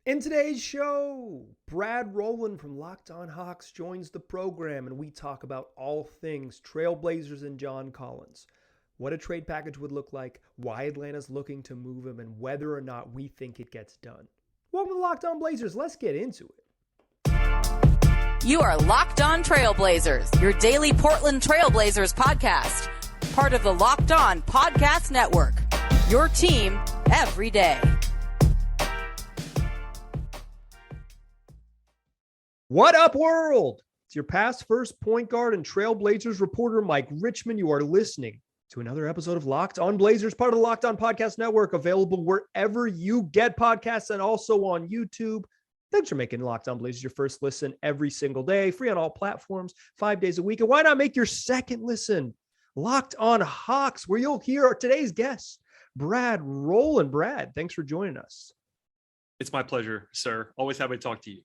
In today's show, Brad Rowland from Locked On Hawks joins the program, and we talk about all things Trailblazers and John Collins, what a trade package would look like, why Atlanta's looking to move him, and whether or not we think it gets done. Welcome to Locked On Blazers. Let's get into it. You are Locked On Trailblazers, your daily Portland Trailblazers podcast, part of the Locked On Podcast Network, your team every day. What up, world? It's your past first point guard and Trailblazers reporter, Mike Richmond. You are listening to another episode of Locked On Blazers, part of the Locked On Podcast Network, available wherever you get podcasts and also on YouTube. Thanks for making Locked On Blazers your first listen every single day, free on all platforms, 5 days a week. And why not make your second listen Locked On Hawks, where you'll hear today's guest, Brad Rowland. Brad, thanks for joining us. It's my pleasure, sir. Always happy to talk to you.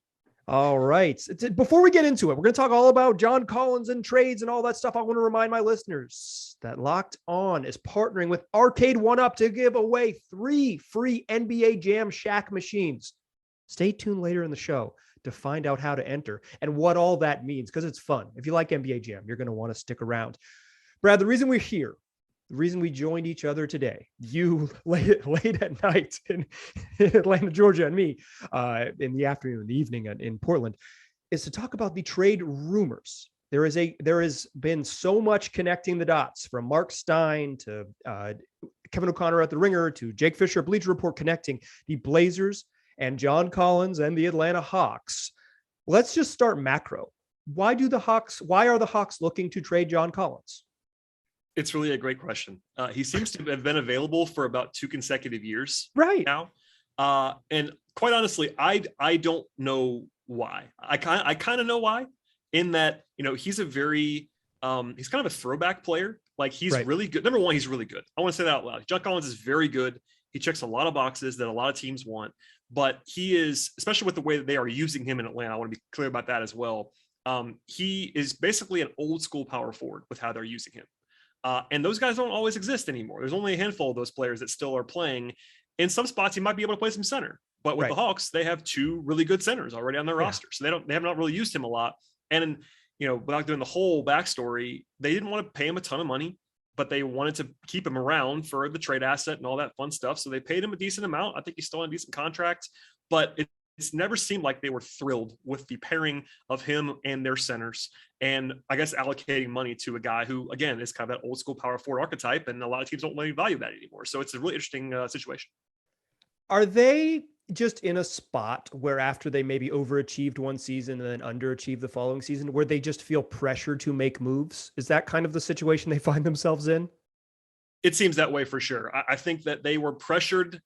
All right. Before we get into it, we're going to talk all about John Collins and trades and all that stuff. I want to remind my listeners that Locked On is partnering with Arcade 1UP to give away 3 free NBA Jam Shack machines. Stay tuned later in the show to find out how to enter and what all that means, because it's fun. If you like NBA Jam, you're going to want to stick around. Brad, the reason we're here, the reason we joined each other today, you late at night in Atlanta, Georgia, and me in the afternoon, the evening in Portland, is to talk about the trade rumors. There has been so much connecting the dots, from Mark Stein to Kevin O'Connor at The Ringer to Jake Fisher at Bleacher Report, connecting the Blazers and John Collins and the Atlanta Hawks. Let's just start macro. Why are the Hawks looking to trade John Collins? It's really a great question. He seems to have been available for about 2 consecutive years right now. And quite honestly, I don't know why. I kind of know why, in that, he's a very, he's kind of a throwback player. Like, he's really good. Number one, he's really good. I want to say that out loud. John Collins is very good. He checks a lot of boxes that a lot of teams want, but he is, especially with the way that they are using him in Atlanta, I want to be clear about that as well. He is basically an old school power forward with how they're using him. And those guys don't always exist anymore. There's only a handful of those players that still are playing. In some spots, he might be able to play some center, but with the Hawks, they have 2 really good centers already on their roster. So they have not really used him a lot. And, without doing the whole backstory, they didn't want to pay him a ton of money, but they wanted to keep him around for the trade asset and all that fun stuff. So they paid him a decent amount. I think he's still on a decent contract, but it's never seemed like they were thrilled with the pairing of him and their centers, and I guess allocating money to a guy who, again, is kind of that old school power forward archetype, and a lot of teams don't really value that anymore. So it's a really interesting situation. Are they just in a spot where, after they maybe overachieved one season and then underachieved the following season, where they just feel pressure to make moves? Is that kind of the situation they find themselves in? It seems that way for sure. I think that they were pressured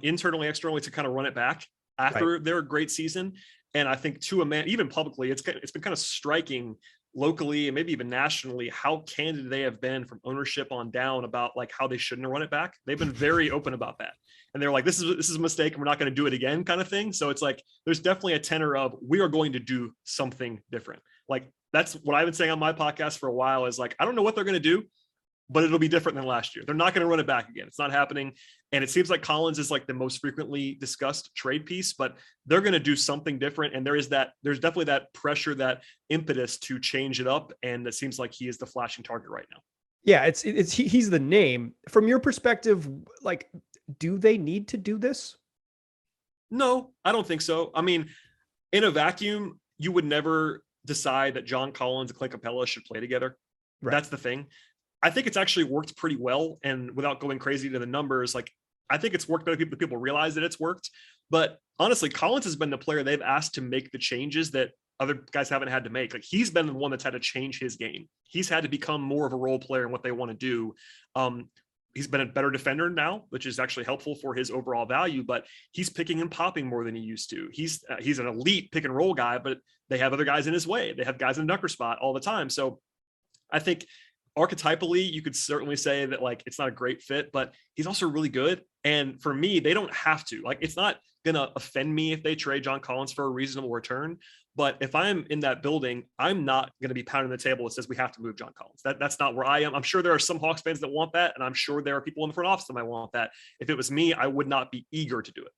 internally, externally, to kind of run it back after their great season. And I think, to a man, even publicly, it's been kind of striking locally and maybe even nationally how candid they have been from ownership on down about like how they shouldn't have run it back. They've been very open about that. And they're like, this is a mistake and we're not going to do it again, kind of thing. So it's like, there's definitely a tenor of, we are going to do something different. Like, that's what I've been saying on my podcast for a while, is like, I don't know what they're going to do, but it'll be different than last year. They're not going to run it back again. It's not happening. And it seems like Collins is like the most frequently discussed trade piece, but they're going to do something different. And there's definitely that pressure, that impetus to change it up. And it seems like he is the flashing target right now. Yeah, he's the name. From your perspective, like, do they need to do this? No, I don't think so. I mean, in a vacuum, you would never decide that John Collins and Clay Capella should play together. Right. That's the thing. I think it's actually worked pretty well. And without going crazy to the numbers, like, I think it's worked better. People realize that it's worked. But honestly, Collins has been the player they've asked to make the changes that other guys haven't had to make. Like, he's been the one that's had to change his game. He's had to become more of a role player in what they want to do. He's been a better defender now, which is actually helpful for his overall value, but he's picking and popping more than he used to. He's an elite pick and roll guy, but they have other guys in his way. They have guys in the dunker spot all the time. So I think archetypally, you could certainly say that, like, it's not a great fit, but he's also really good. And for me, they don't have to. Like, it's not going to offend me if they trade John Collins for a reasonable return. But if I'm in that building, I'm not going to be pounding the table that says we have to move John Collins. That's not where I am. I'm sure there are some Hawks fans that want that, and I'm sure there are people in the front office that might want that. If it was me, I would not be eager to do it.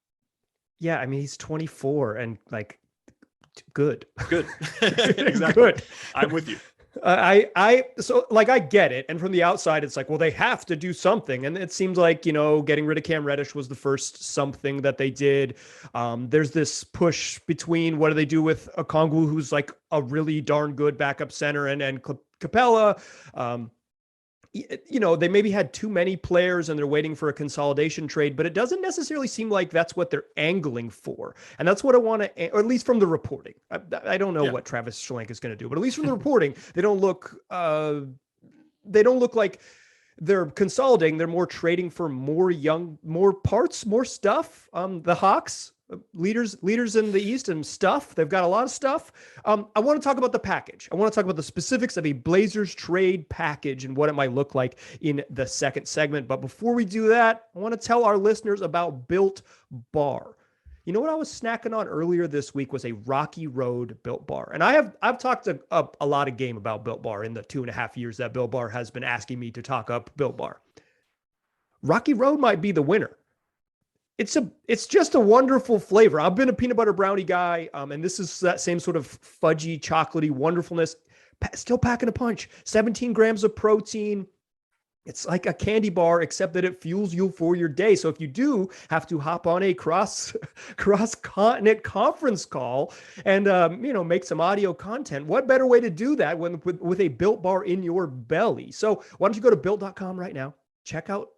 Yeah, I mean, he's 24 and like good. Exactly. Good. I'm with you. So like, I get it. And from the outside, it's like, well, they have to do something. And it seems like, getting rid of Cam Reddish was the first something that they did. There's this push between what do they do with Okongwu, who's like a really darn good backup center, and Capella. They maybe had too many players and they're waiting for a consolidation trade, but it doesn't necessarily seem like that's what they're angling for. And that's what I want to, or at least from the reporting. I don't know what Travis Schlenk is going to do, but at least from the reporting, they don't look like they're consolidating. They're more trading for more parts, more stuff. The Hawks, leaders in the East and stuff. They've got a lot of stuff. I want to talk about the package. I want to talk about the specifics of a Blazers trade package and what it might look like in the second segment. But before we do that, I want to tell our listeners about Built Bar. You know what I was snacking on earlier this week was a Rocky Road Built Bar. And I've talked a lot of game about Built Bar in the 2.5 years that Built Bar has been asking me to talk up Built Bar. Rocky Road might be the winner. It's just a wonderful flavor. I've been a peanut butter brownie guy, and this is that same sort of fudgy, chocolatey wonderfulness. Still packing a punch. 17 grams of protein. It's like a candy bar, except that it fuels you for your day. So if you do have to hop on a cross-continent conference call and make some audio content, what better way to do that with a Built Bar in your belly? So why don't you go to built.com right now? Check out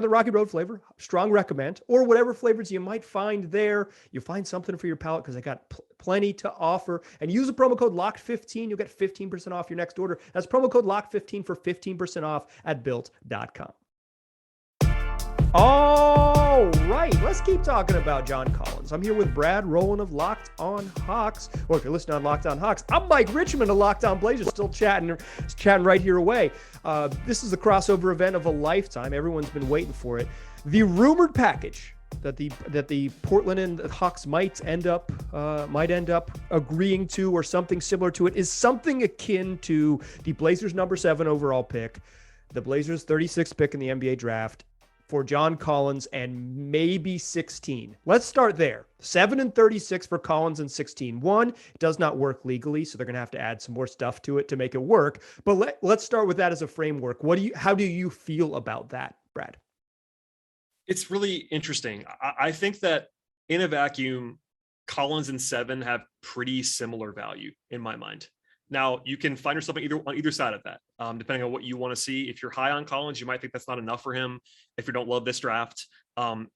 the Rocky Road flavor, strong recommend, or whatever flavors you might find there. You find something for your palate because they got plenty to offer. And use the promo code LOCKED15. You'll get 15% off your next order. That's promo code LOCKED15 for 15% off at built.com. All right, let's keep talking about John Collins. I'm here with Brad Rowland of Locked On Hawks. Or if you're listening on Locked On Hawks, I'm Mike Richmond of Locked On Blazers, still chatting right here away. This is the crossover event of a lifetime. Everyone's been waiting for it. The rumored package that the Portland and the Hawks might end up agreeing to, or something similar to it, is something akin to the Blazers' number 7 overall pick, the Blazers' 36th pick in the NBA draft, for John Collins, and maybe 16. Let's start there. 7 and 36 for Collins and 16. One, it does not work legally, so they're going to have to add some more stuff to it to make it work. But let's start with that as a framework. How do you feel about that, Brad? It's really interesting. I think that in a vacuum, Collins and 7 have pretty similar value in my mind. Now, you can find yourself on either side of that, depending on what you want to see. If you're high on Collins, you might think that's not enough for him. If you don't love this draft,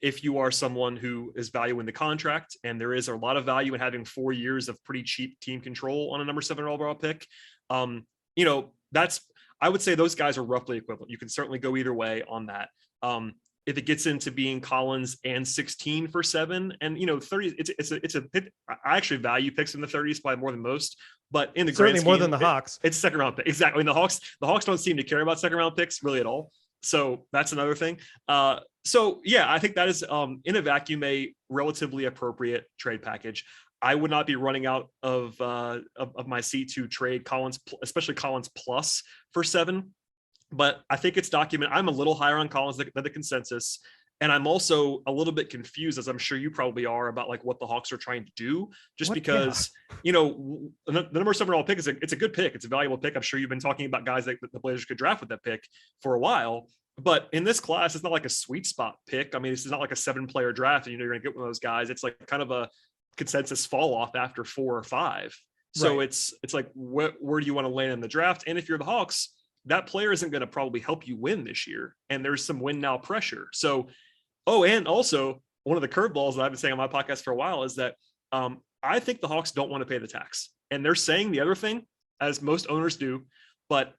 if you are someone who is valuing the contract, and there is a lot of value in having 4 years of pretty cheap team control on a number 7 overall pick, I would say those guys are roughly equivalent. You can certainly go either way on that. If it gets into being Collins and 16 for 7, and 30, I actually value picks in the 30s by more than most, but in the certainly grand scheme, more than the Hawks. It's a second round pick. Exactly. And the Hawks don't seem to care about second round picks really at all. So that's another thing. So yeah, I think that is in a vacuum a relatively appropriate trade package. I would not be running out of my seat to trade Collins, especially Collins plus for 7. But I think it's documented. I'm a little higher on Collins than the consensus. And I'm also a little bit confused, as I'm sure you probably are, about like what the Hawks are trying to do, because, the number 7 overall pick it's a good pick. It's a valuable pick. I'm sure you've been talking about guys that the Blazers could draft with that pick for a while. But in this class, it's not like a sweet spot pick. I mean, this is not like a 7-player draft and you're going to get one of those guys. It's like kind of a consensus fall off after 4 or 5. So right. It's like, where do you want to land in the draft? And if you're the Hawks, that player isn't going to probably help you win this year. And there's some win now pressure. So, and also one of the curveballs that I've been saying on my podcast for a while is that I think the Hawks don't want to pay the tax. And they're saying the other thing, as most owners do, but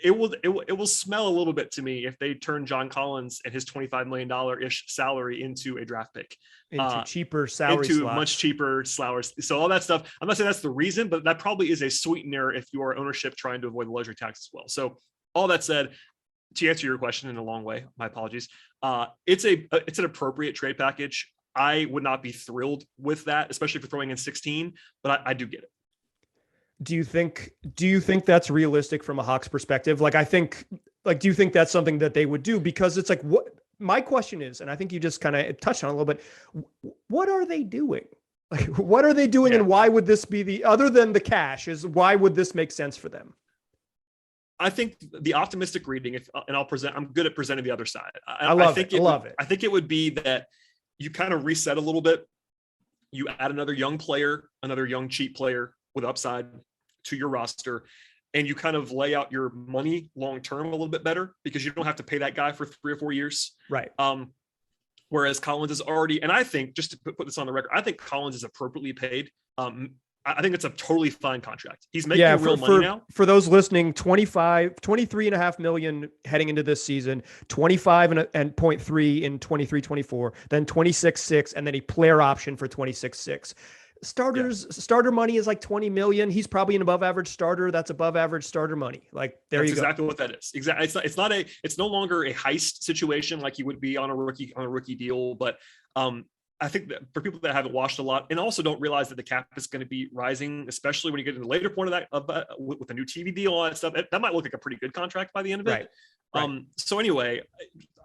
it will smell a little bit to me if they turn John Collins and his $25 million-ish salary into a draft pick. Into cheaper salary into slots. Much cheaper salaries. So all that stuff, I'm not saying that's the reason, but that probably is a sweetener if you are ownership trying to avoid the luxury tax as well. So all that said, to answer your question in a long way, my apologies. It's an appropriate trade package. I would not be thrilled with that, especially for throwing in 16, but I do get it. Do you think that's realistic from a Hawks perspective? Do you think that's something that they would do? Because it's like, what my question is, and I think you just kind of touched on it a little bit, what are they doing? Like, what are they doing, and why would this be other than the cash, is why would this make sense for them? I think the optimistic reading, I'm good at presenting the other side. I love it. I think it would be that you kind of reset a little bit. You add another young player, another young cheap player with upside to your roster, and you kind of lay out your money long-term a little bit better, because you don't have to pay that guy for 3 or 4 years. Right. Whereas Collins is already, and I think, just to put this on the record, I think Collins is appropriately paid. I think it's a totally fine contract. He's making real money now. For those listening, 23.5 million heading into this season, 25.3 in 23-24, then 26.6, and then a player option for 26.6. Starter money is like 20 million. He's probably an above average starter. That's above average starter money. Like, that's exactly what that is. Exactly. It's no longer a heist situation like you would be on a rookie deal. But I think that for people that haven't watched a lot and also don't realize that the cap is going to be rising, especially when you get to the later point of that, with a new TV deal, all that stuff, that might look like a pretty good contract by the end of it. Right. So anyway,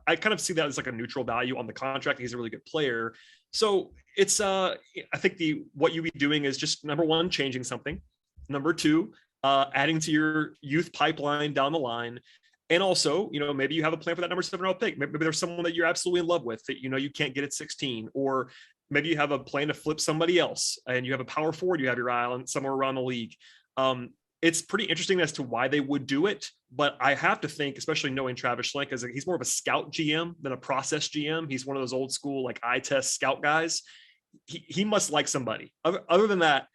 I kind of see that as like a neutral value on the contract. He's a really good player. So it's, I think what you be doing is just, number one, changing something. Number two, adding to your youth pipeline down the line. And also, maybe you have a plan for that number 7 round pick. Maybe there's someone that you're absolutely in love with that, you can't get at 16, or maybe you have a plan to flip somebody else and you have a power forward you have your eye on somewhere around the league. It's pretty interesting as to why they would do it, but I have to think, especially knowing Travis Schlenk, as he's more of a scout GM than a process GM. He's one of those old school, like, eye test scout guys. He must like somebody. Other than that,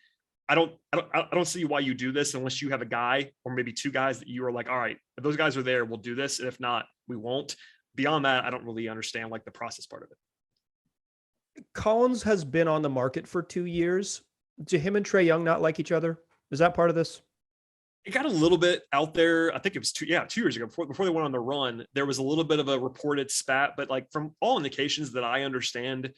I don't see why you do this unless you have a guy or maybe 2 guys that you are like, all right, if those guys are there, we'll do this. And if not, we won't. Beyond that, I don't really understand like the process part of it. Collins has been on the market for 2 years. Do him and Trae Young not like each other? Is that part of this? It got a little bit out there. I think it was 2 years ago before they went on the run. There was a little bit of a reported spat, but like from all indications that I understand,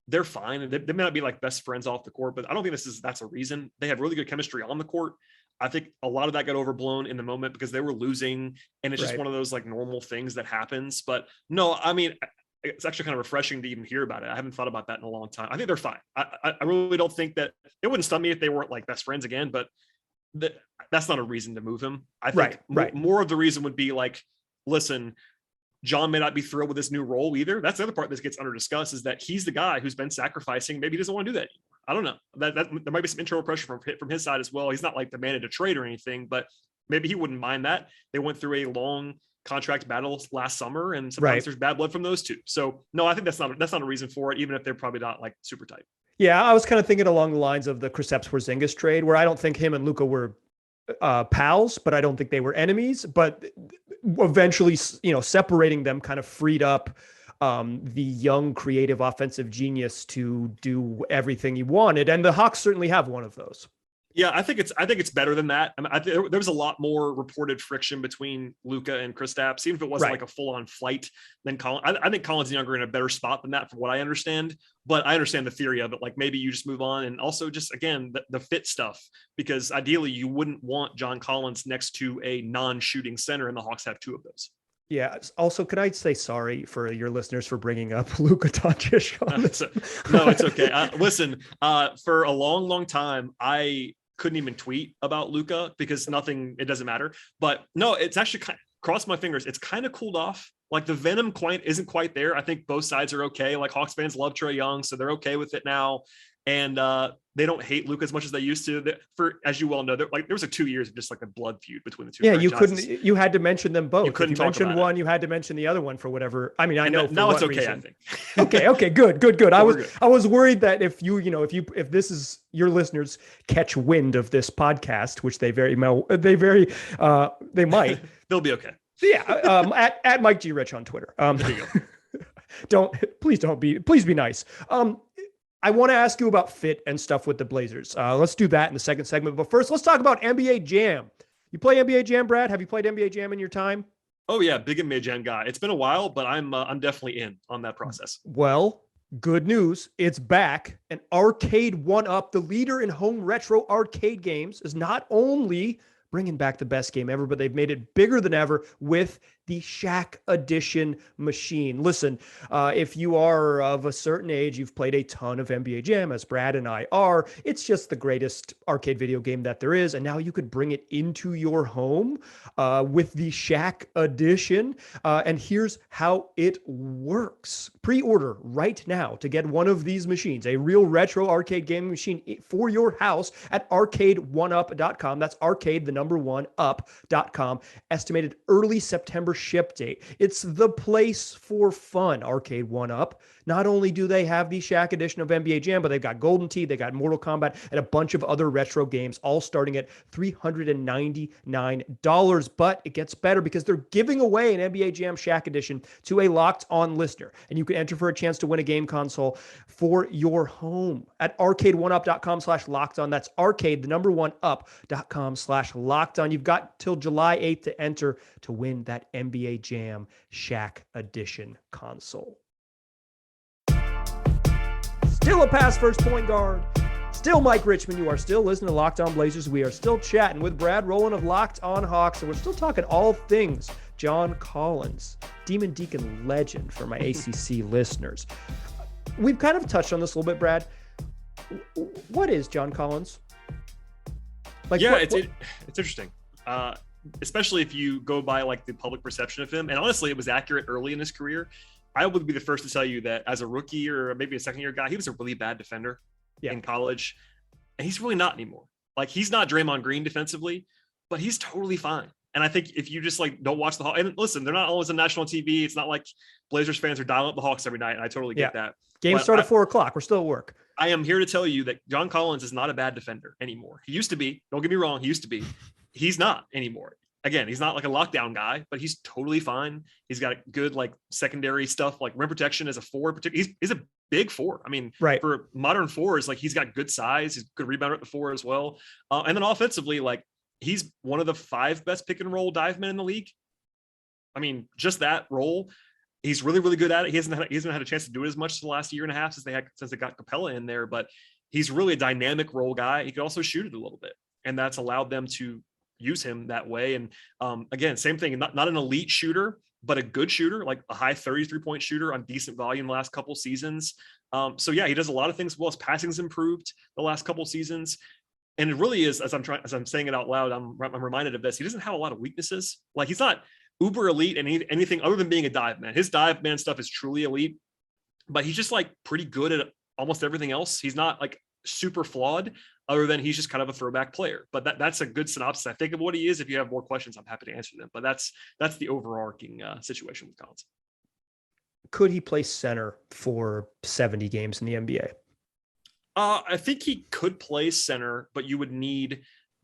they're fine. They may not be like best friends off the court, but I don't think that's a reason. They have really good chemistry on the court. I think a lot of that got overblown in the moment because they were losing, and it's just one of those like normal things that happens. But no, I mean, it's actually kind of refreshing to even hear about it. I haven't thought about that in a long time. I think they're fine. I really don't think that it wouldn't stun me if they weren't like best friends again, but that's not a reason to move him. I think more of the reason would be like, listen, John may not be thrilled with this new role either. That's the other part that gets under discussed, is that he's the guy who's been sacrificing. Maybe he doesn't want to do that anymore. I don't know. That there might be some internal pressure from his side as well. He's not like demanded to trade or anything, but maybe he wouldn't mind that. They went through a long contract battle last summer, and sometimes there's bad blood from those two. So no, I think that's not a reason for it, even if they're probably not like super tight. Yeah, I was kind of thinking along the lines of the Kristaps Porzingis trade, where I don't think him and Luka were pals, but I don't think they were enemies. But eventually, separating them kind of freed up the young, creative, offensive genius to do everything he wanted. And the Hawks certainly have one of those. Yeah, I think it's better than that. I mean, there was a lot more reported friction between Luka and Kristaps, even if it wasn't like a full-on fight. Than Collins, I think Collins and Young are in a better spot than that, from what I understand. But I understand the theory of it. Like, maybe you just move on, and also just again the fit stuff, because ideally you wouldn't want John Collins next to a non-shooting center, and the Hawks have 2 of those. Yeah. Also, could I say sorry for your listeners for bringing up Luka Doncic on this? No, it's okay. Listen, for a long, long time, I couldn't even tweet about Luka because it doesn't matter. But no, it's actually cross my fingers. It's kind of cooled off. Like, the venom isn't quite there. I think both sides are okay. Like, Hawks fans love Trae Young, so they're okay with it now. And they don't hate Luka as much as they used to. As you well know, there was 2 years of just like a blood feud between the two. Yeah, you had to mention them both. If you mentioned one, you had to mention the other one for whatever. I mean, I know now it's okay. Reason. I think. Okay, good. I was worried that if this is your listeners catch wind of this podcast, which they might, they'll be okay. Yeah, at Mike G Rich on Twitter. There you go. Please be nice. I want to ask you about fit and stuff with the Blazers. Let's do that in the second segment. But first, let's talk about NBA Jam. You play NBA Jam, Brad? Have you played NBA Jam in your time? Oh yeah, big NBA Jam guy. It's been a while, but I'm definitely in on that process. Well, good news. It's back. And Arcade 1UP, the leader in home retro arcade games, is not only bringing back the best game ever, but they've made it bigger than ever with the Shaq Edition machine. Listen, if you are of a certain age, you've played a ton of NBA Jam, as Brad and I are. It's just the greatest arcade video game that there is. And now you could bring it into your home with the Shaq Edition. And here's how it works. Pre-order right now to get one of these machines, a real retro arcade gaming machine for your house at arcade1up.com. That's arcade, the number one, up.com. Estimated early September ship date. It's the place for fun, Arcade 1UP. Not only do they have the Shaq edition of NBA Jam, but they've got Golden Tee, they got Mortal Kombat, and a bunch of other retro games, all starting at $399. But it gets better because they're giving away an NBA Jam Shaq edition to a Locked On listener. And you can enter for a chance to win a game console for your home at arcade1up.com/lockedon. That's arcade, the number one, up.com/lockedon. You've got till July 8th to enter to win that NBA Jam Shaq edition console. Still a pass first point guard. Still Mike Richmond. You are still listening to Locked On Blazers. We are still chatting with Brad Rowland of Locked On Hawks, and we're still talking all things John Collins, Demon Deacon legend for my ACC listeners. We've kind of touched on this a little bit, Brad. What is John Collins? It's interesting. Especially if you go by like the public perception of him. And honestly, it was accurate early in his career. I would be the first to tell you that as a rookie or maybe a second year guy, he was a really bad defender in college. And he's really not anymore. Like, he's not Draymond Green defensively, but he's totally fine. And I think if you just like don't watch the Hawks, and listen, they're not always on national TV. It's not like Blazers fans are dialing up the Hawks every night. And I totally get that. Games start at 4:00. We're still at work. I am here to tell you that John Collins is not a bad defender anymore. He used to be. Don't get me wrong. He used to be. He's not anymore. Again, he's not like a lockdown guy, but he's totally fine. He's got good like secondary stuff, like rim protection as a four. He's a big four. I mean, for modern fours, like he's got good size. He's a good rebounder at the four as well. And then offensively, like he's one of the 5 best pick and roll dive men in the league. I mean, just that role, he's really, really good at it. He hasn't had a chance to do it as much the last year and a half since they got Capella in there, but he's really a dynamic role guy. He could also shoot it a little bit, and that's allowed them to use him that way. And again, same thing, not an elite shooter, but a good shooter, like a high 33-point shooter on decent volume the last couple seasons. So yeah, he does a lot of things well. His passing's improved the last couple seasons. And it really is, as I'm saying it out loud, I'm reminded of this. He doesn't have a lot of weaknesses. Like, he's not uber elite and anything other than being a dive man. His dive man stuff is truly elite, but he's just like pretty good at almost everything else. He's not like super flawed, other than he's just kind of a throwback player. But that's a good synopsis, I think, of what he is. If you have more questions, I'm happy to answer them. But that's the overarching situation with Collins. Could he play center for 70 games in the NBA? I think he could play center, but you would need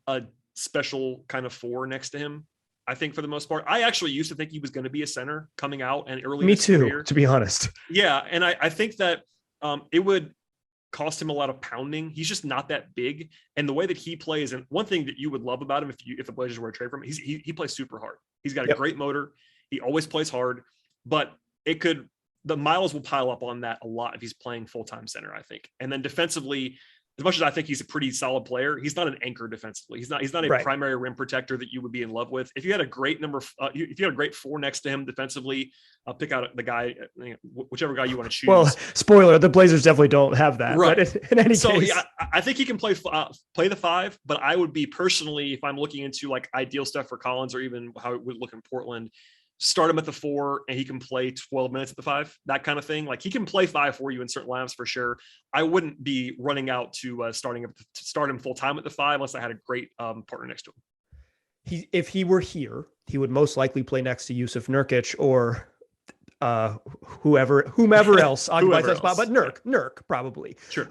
a special kind of four next to him. I think for the most part, I actually used to think he was going to be a center coming out and early. Me in his too, career. To be honest. Yeah, and I think that it would cost him a lot of pounding. He's just not that big, and the way that he plays, and one thing that you would love about him if the Blazers were to trade for him, he plays super hard. He's got a great motor. He always plays hard, but the miles will pile up on that a lot if he's playing full-time center, I think. And then defensively, as much as I think he's a pretty solid player, he's not an anchor defensively. He's not a primary rim protector that you would be in love with. If you had a great if you had a great four next to him defensively, pick out the guy, whichever guy you want to choose. Well, spoiler, the Blazers definitely don't have that. Right. But in any case. Yeah, I think he can play the five, but I would be personally, if I'm looking into like ideal stuff for Collins or even how it would look in Portland, start him at the four and he can play 12 minutes at the five, that kind of thing. Like, he can play five for you in certain lineups for sure. I wouldn't be running out to start him full time at the five unless I had a great partner next to him. If he were here, he would most likely play next to Yusuf Nurkic or whomever else occupies that spot, but Nurk probably. Sure.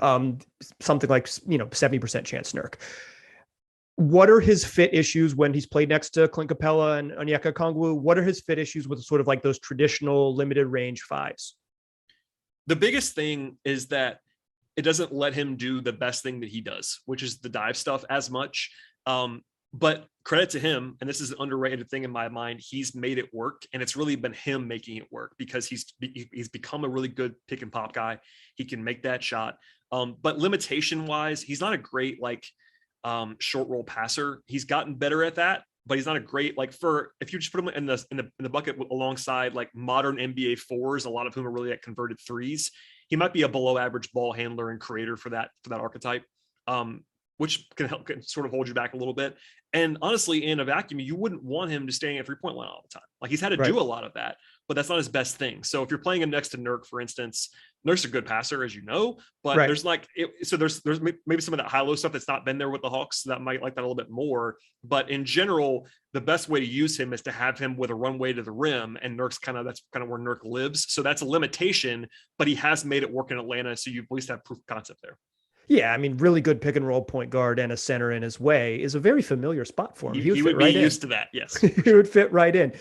Something like 70% chance Nurk. What are his fit issues when he's played next to Clint Capella and Onyeka Okongwu? What are his fit issues with sort of like those traditional limited range fives? The biggest thing is that it doesn't let him do the best thing that he does, which is the dive stuff as much. But credit to him, and this is an underrated thing in my mind, he's made it work, and it's really been him making it work because he's become a really good pick and pop guy. He can make that shot. But limitation wise, he's not a great short roll passer. He's gotten better at that, but he's not a great, like, for, if you just put him in the bucket alongside like modern NBA fours, a lot of whom are really at converted threes, he might be a below average ball handler and creator for that archetype, which can sort of hold you back a little bit. And honestly, in a vacuum, you wouldn't want him to stay at 3-point line all the time. Like, he's had to do a lot of that, but that's not his best thing. So if you're playing him next to Nurk, for instance, Nurk's a good passer, as you know, but there's there's maybe some of that high-low stuff that's not been there with the Hawks that might like that a little bit more. But in general, the best way to use him is to have him with a runway to the rim, and that's kind of where Nurk lives. So that's a limitation, but he has made it work in Atlanta, so you at least have proof of concept there. Yeah, I mean, really good pick and roll point guard and a center in his way is a very familiar spot for him. He would be used to that. Yes, he would fit right in.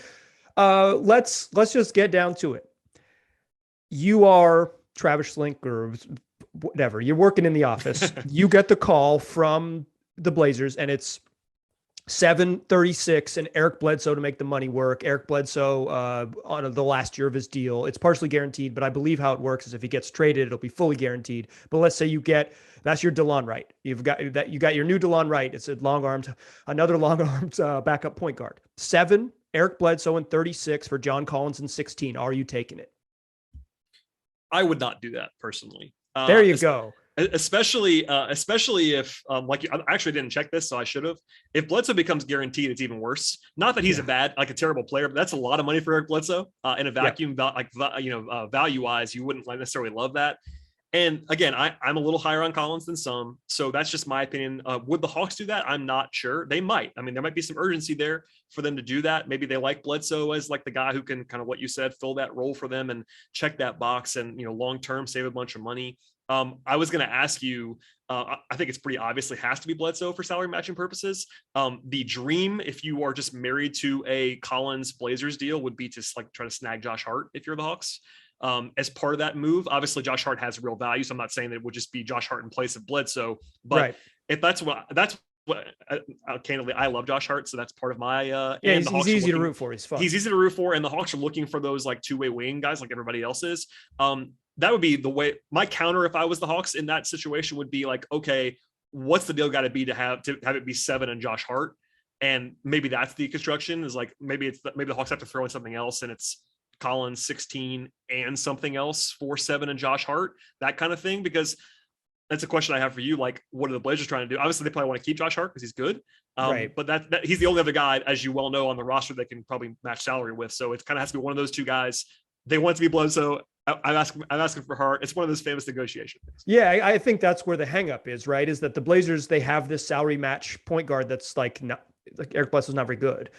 Let's just get down to it. You are Travis Slink or whatever. You're working in the office. You get the call from the Blazers, and it's 7:36 and Eric Bledsoe to make the money work. Eric Bledsoe on the last year of his deal. It's partially guaranteed, but I believe how it works is if he gets traded, it'll be fully guaranteed. But let's say that's your DeLon Wright. You got your new DeLon Wright. It's another long-armed backup point guard. 7, Eric Bledsoe, and 36 for John Collins and 16. Are you taking it? I would not do that personally. There you go. Especially if I actually didn't check this, so I should have. If Bledsoe becomes guaranteed, it's even worse. Not that he's a terrible player, but that's a lot of money for Eric Bledsoe in a vacuum. Value wise, you wouldn't necessarily love that. And again, I'm a little higher on Collins than some, so that's just my opinion. Would the Hawks do that? I'm not sure. They might. I mean, there might be some urgency there for them to do that. Maybe they like Bledsoe as like the guy who can kind of, what you said, fill that role for them and check that box and, long term save a bunch of money. I was going to ask you, I think it's pretty obviously has to be Bledsoe for salary matching purposes. The dream, if you are just married to a Collins Blazers deal, would be to like try to snag Josh Hart if you're the Hawks. As part of that move, obviously Josh Hart has real value. So I'm not saying that it would just be Josh Hart in place of Bledsoe, but if that's what candidly, I love Josh Hart. So that's part of my, he's easy to root for. He's fun. He's easy to root for. And the Hawks are looking for those like two-way wing guys like everybody else is. That would be the way. My counter, if I was the Hawks in that situation, would be like, okay, what's the deal got to be to have it be 7 and Josh Hart? And maybe that's the construction is like, maybe the Hawks have to throw in something else and it's Collins 16 and something else for 7 and Josh Hart, that kind of thing. Because that's a question I have for you. Like, what are the Blazers trying to do? Obviously they probably want to keep Josh Hart because he's good. But that he's the only other guy, as you well know, on the roster that can probably match salary with. So it kind of has to be one of those two guys. They want it to be Bledsoe. I'm asking for Hart. It's one of those famous negotiation things. Yeah, I think that's where the hang up is, right? Is that the Blazers, they have this salary match point guard that's like Eric Bledsoe's not very good.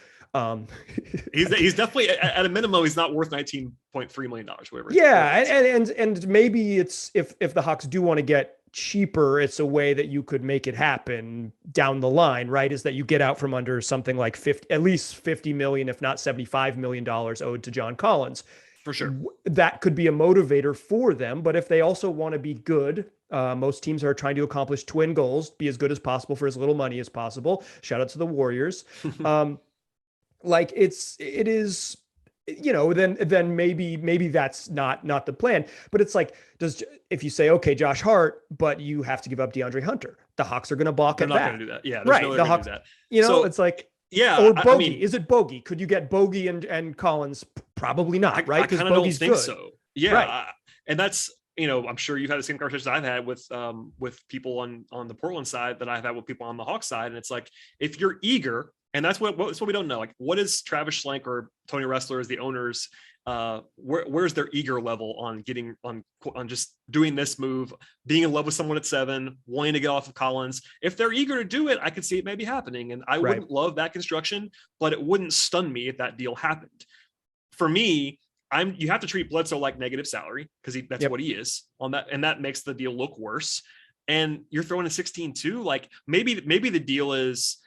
He's definitely at a minimum, he's not worth $19.3 million, whatever. Yeah, and maybe it's if the Hawks do want to get cheaper, it's a way that you could make it happen down the line, right? Is that you get out from under something like at least $50 million, if not $75 million owed to John Collins. For sure. That could be a motivator for them. But if they also want to be good, most teams are trying to accomplish twin goals, be as good as possible for as little money as possible. Shout out to the Warriors. Like it is, then maybe that's not the plan. But it's like, if you say, okay, Josh Hart, but you have to give up DeAndre Hunter, the Hawks are going to balk at that. They're not going to do that. Yeah. Right. No the Hawks, do that. So, it's like, yeah. Or Bogey. Is it Bogey? Could you get Bogey and Collins? Probably not, right? Because I kind of don't think good. So. Yeah. Right. And that's, I'm sure you've had the same conversations I've had with people on the Portland side that I've had with people on the Hawks side. And it's like, if you're eager, and that's what we don't know. Like, what is Travis Schlenk or Tony Ressler as the owners? Where's their eager level on getting on just doing this move, being in love with someone at 7, wanting to get off of Collins? If they're eager to do it, I could see it maybe happening. And I wouldn't love that construction, but it wouldn't stun me if that deal happened. For me, you have to treat Bledsoe like negative salary because that's what he is on that, and that makes the deal look worse. And you're throwing a 16 too. Like maybe the deal is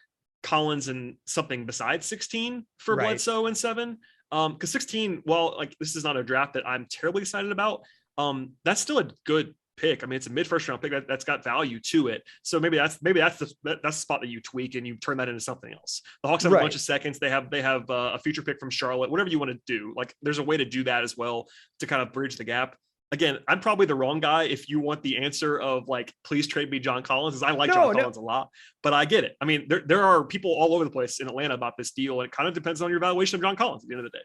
Collins and something besides 16 for Bledsoe and 7. Because 16, well, like this is not a draft that I'm terribly excited about. That's still a good pick. I mean, it's a mid-first round pick that's got value to it. So maybe that's the spot that you tweak and you turn that into something else. The Hawks have a bunch of seconds. They have a future pick from Charlotte. Whatever you want to do, like there's a way to do that as well to kind of bridge the gap. again, I'm probably the wrong guy if you want the answer of like, please trade me John Collins, because I like John Collins a lot, but I get it. I mean, there are people all over the place in Atlanta about this deal, and it kind of depends on your evaluation of John Collins at the end of the day.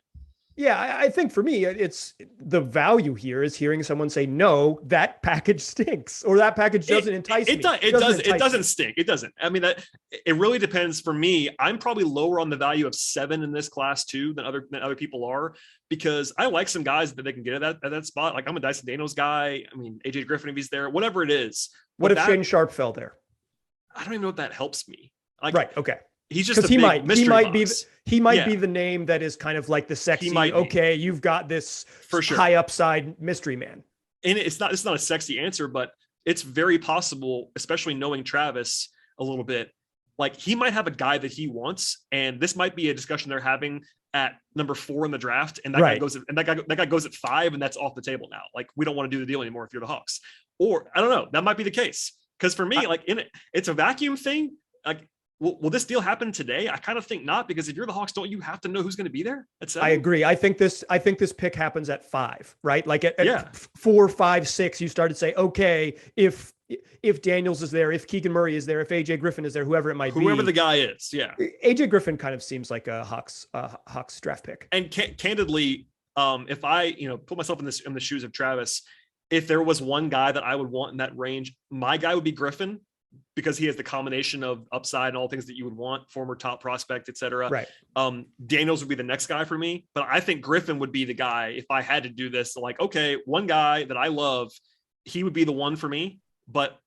Yeah, I think for me, it's the value here is hearing someone say, no, that package stinks, or that package doesn't entice me. It doesn't stink. It doesn't. I mean, it really depends. For me, I'm probably lower on the value of 7 in this class too than other people are, because I like some guys that they can get at that spot. Like I'm a Dyson Daniels guy. I mean, AJ Griffin, if he's there, whatever it is. What if Shaden Sharp fell there? I don't even know if that helps me. Like, right. Okay. He's just he might be the name that is kind of like the sexy. You've got this for sure high upside mystery man. And it's not a sexy answer, but it's very possible, especially knowing Travis a little bit. Like he might have a guy that he wants, and this might be a discussion they're having at number 4 in the draft, and that guy goes at 5, and that's off the table now. Like we don't want to do the deal anymore if you're the Hawks, or I don't know. That might be the case, because for me, it's a vacuum thing. Like. Will this deal happen today? I kind of think not, because if you're the Hawks, don't you have to know who's going to be there at 7? I agree. I think this pick happens at 5, right? Like at 4, 5, 6, you start to say, okay, if Daniels is there, if Keegan Murray is there, if AJ Griffin is there, whoever it might be, whoever the guy is, yeah. AJ Griffin kind of seems like a Hawks draft pick. And candidly, if I put myself in the shoes of Travis, if there was one guy that I would want in that range, my guy would be Griffin, because he has the combination of upside and all things that you would want, former top prospect, et cetera. Right. Daniels would be the next guy for me, but I think Griffin would be the guy if I had to do this. Like, okay, one guy that I love, he would be the one for me, but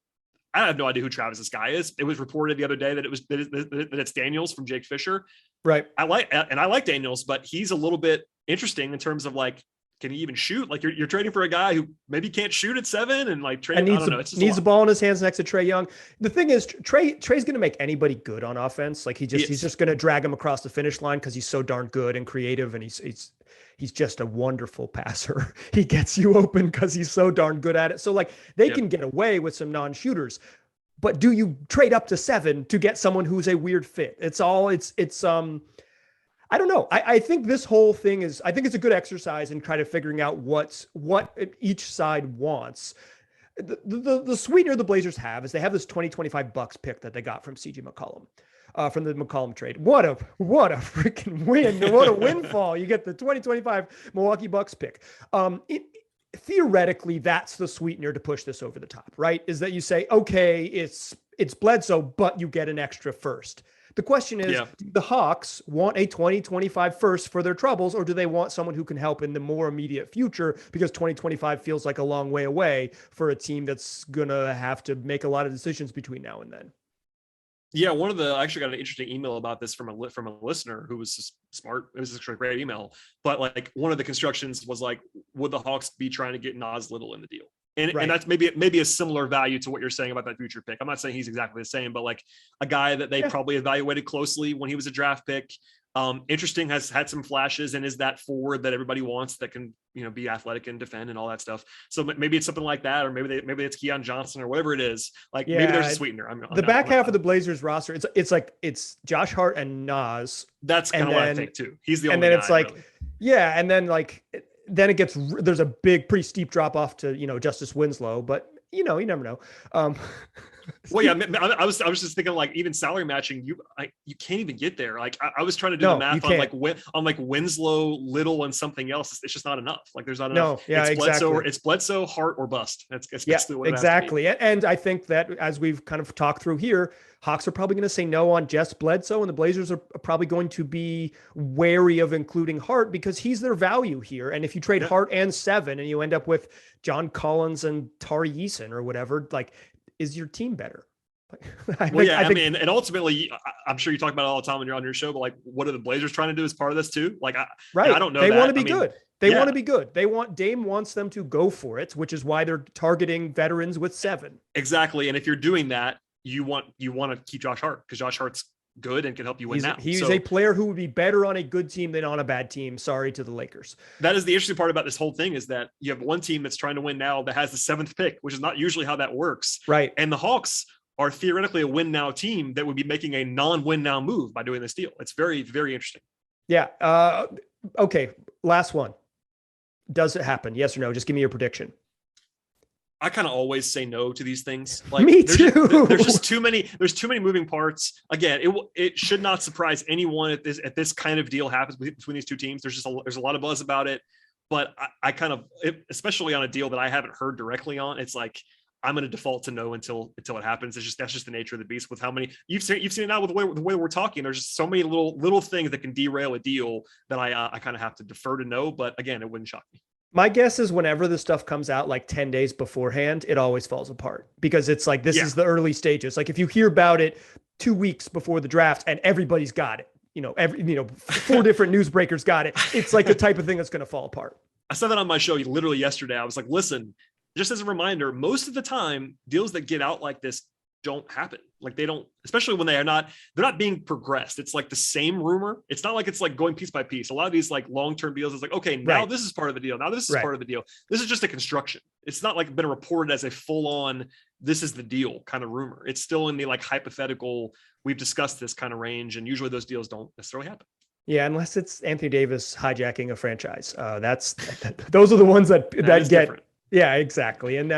I have no idea who Travis's guy is. It was reported the other day that it's Daniels from Jake Fisher. Right. I like Daniels, but he's a little bit interesting in terms of like, can he even shoot? Like you're trading for a guy who maybe can't shoot at 7 and like Trey needs the ball in his hands next to Trae Young. The thing is, Trey's going to make anybody good on offense. Like he's just going to drag him across the finish line because he's so darn good and creative, and he's just a wonderful passer. He gets you open because he's so darn good at it. So like they can get away with some non-shooters, but do you trade up to 7 to get someone who's a weird fit? I don't know. I think this whole thing it's a good exercise in kind of figuring out what each side wants. The sweetener the Blazers have is they have this 2025 Bucks pick that they got from CJ McCollum, from the McCollum trade. What a freaking win. What a windfall. You get the 2025 Milwaukee Bucks pick. Theoretically, that's the sweetener to push this over the top, right? Is that you say, okay, it's Bledsoe, but you get an extra first. The question is, do the Hawks want a 2025 first for their troubles, or do they want someone who can help in the more immediate future, because 2025 feels like a long way away for a team that's going to have to make a lot of decisions between now and then? Yeah, I actually got an interesting email about this from a listener who was just smart. It was actually a great email, but like one of the constructions was like, would the Hawks be trying to get Nas Little in the deal? And that's maybe a similar value to what you're saying about that future pick. I'm not saying he's exactly the same, but like a guy that they probably evaluated closely when he was a draft pick. Interesting, has had some flashes, and is that forward that everybody wants that can, be athletic and defend and all that stuff. So maybe it's something like that, or maybe it's Keon Johnson or whatever it is. Like maybe there's a sweetener. The back half of the Blazers roster, it's Josh Hart and Nas. That's kind of what I think too. He's the only guy. And then it's like, really. And then like, then there's a pretty steep drop off to, Justice Winslow, but you never know. Well, yeah, I was just thinking like even salary matching, you can't even get there. Like I was trying to do the math on like Winslow, Little, and something else. It's just not enough. Like there's not enough. No, yeah, it's Bledsoe, Hart, or bust. That's basically what it exactly. And I think that as we've kind of talked through here, Hawks are probably going to say no on just Bledsoe, and the Blazers are probably going to be wary of including Hart because he's their value here. And if you trade Hart and 7 and you end up with John Collins and Tari Eason or whatever, like, is your team better? I mean, and ultimately, I'm sure you talk about it all the time when you're on your show, but like, what are the Blazers trying to do as part of this too? Like, I don't know. They want to be good. They want to be good. Dame wants them to go for it, which is why they're targeting veterans with 7. Exactly. And if you're doing that, you want to keep Josh Hart because Josh Hart's good and can help you win now. He's a player who would be better on a good team than on a bad team. Sorry to the Lakers. That is the interesting part about this whole thing, is that you have one team that's trying to win now that has the 7th pick, which is not usually how that works. Right. And the Hawks are theoretically a win now team that would be making a non-win now move by doing this deal. It's very, very interesting. Yeah. Okay. Last one. Does it happen? Yes or no? Just give me your prediction. I kind of always say no to these things. Like Me there's too. There's just too many moving parts. Again, it should not surprise anyone if this kind of deal happens between these two teams. There's a lot of buzz about it, but I kind of, especially on a deal that I haven't heard directly on, it's like I'm going to default to no until it happens. That's just the nature of the beast. With how many you've seen it now with the way we're talking. There's just so many little things that can derail a deal that I kind of have to defer to no. But again, it wouldn't shock me. My guess is whenever this stuff comes out like 10 days beforehand, it always falls apart because it's like, this is the early stages. Like if you hear about it 2 weeks before the draft and everybody's got it, 4 different newsbreakers got it. It's like the type of thing that's going to fall apart. I said that on my show literally yesterday. I was like, listen, just as a reminder, most of the time deals that get out like this don't happen. Like they don't, especially when they're not being progressed. It's like the same rumor. It's not like it's like going piece by piece. A lot of these like long-term deals is like, okay, now this is part of the deal. Now this is part of the deal. This is just a construction. It's not like been reported as a full-on, this is the deal kind of rumor. It's still in the like hypothetical, we've discussed this kind of range. And usually those deals don't necessarily happen. Yeah, unless it's Anthony Davis hijacking a franchise. Those are the ones that get different. Yeah, exactly. And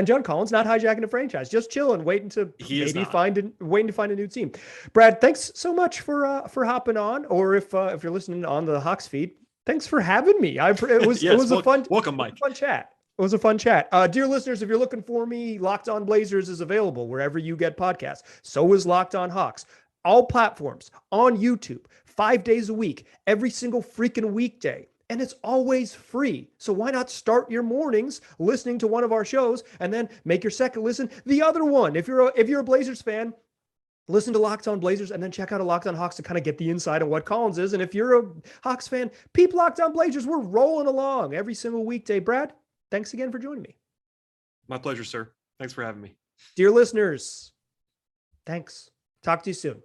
John Collins not hijacking a franchise, just chilling, waiting to find a new team. Brad, thanks so much for hopping on. Or if you're listening on the Hawks feed, thanks for having me. It was a fun welcome, Mike. Fun chat. It was a fun chat. Dear listeners, if you're looking for me, Locked On Blazers is available wherever you get podcasts. So is Locked On Hawks. All platforms, on YouTube, 5 days a week, every single freaking weekday. And it's always free. So why not start your mornings listening to one of our shows and then make your second listen the other one? If you're a Blazers fan, listen to Locked On Blazers and then check out a Locked On Hawks to kind of get the inside of what Collins is. And if you're a Hawks fan, peep Locked On Blazers. We're rolling along every single weekday. Brad, thanks again for joining me. My pleasure, sir. Thanks for having me. Dear listeners, thanks. Talk to you soon.